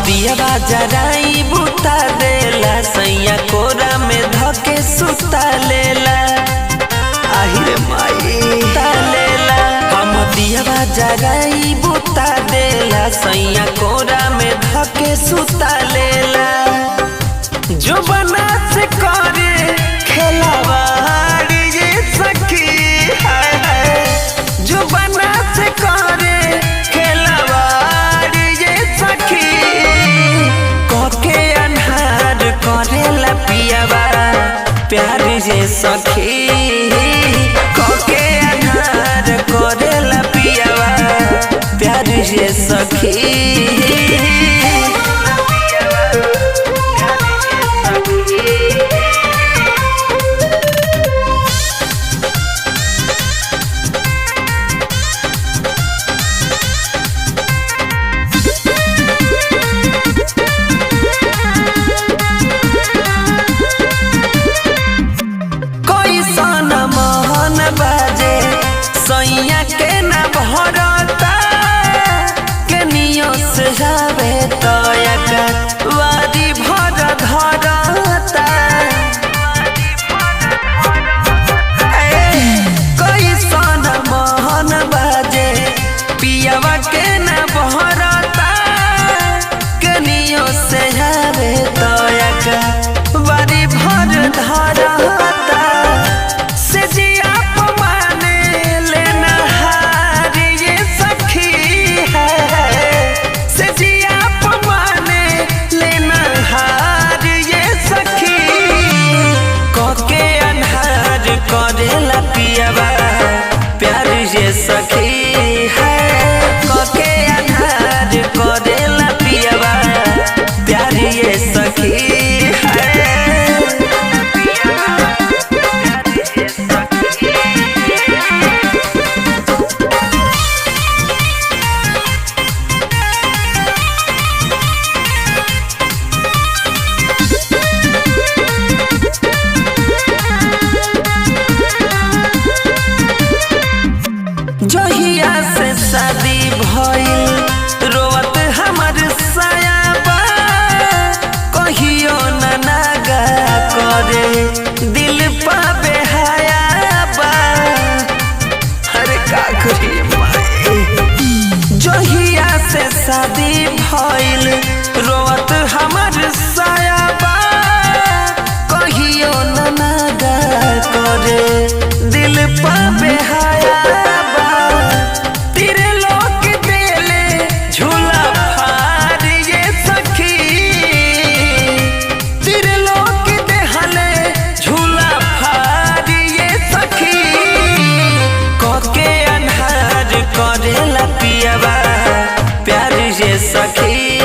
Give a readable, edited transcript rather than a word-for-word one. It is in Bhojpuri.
दियवा जराई बुता देला सैया कोरा में धके सुता लेला। आहिरे माई तालेला हम दियवा जराई बुता देला सैया कोरा में धके सुता लेला। जो बना से करे खेलावाड़ी ये सखी हाय हाय, जो बना से करे प्यार जे सखी कोके अनार करेला पियावा प्यार जे सखी। सैया के न भरता के नियो से जावे तया का वादी भर धरता। कैसन मोहन बाजे पियावा के न भरता के नियो से जावे तया का वादी भर धरता। से जिया करेला पियावा प्यार जे सखी है कोके अनार करेला पियावा प्यार ये सखी है। जहिया से शादी भइल रोवत हमर सायाबा कहियो न नागा करे दिल पा बेहायाबा। अरे का करी माई जहिया से शादी भइल रोवत हमर सायाबा कहियो न नागा करे दिल पा बेहाया। करेला पियावा प्यार जे सखी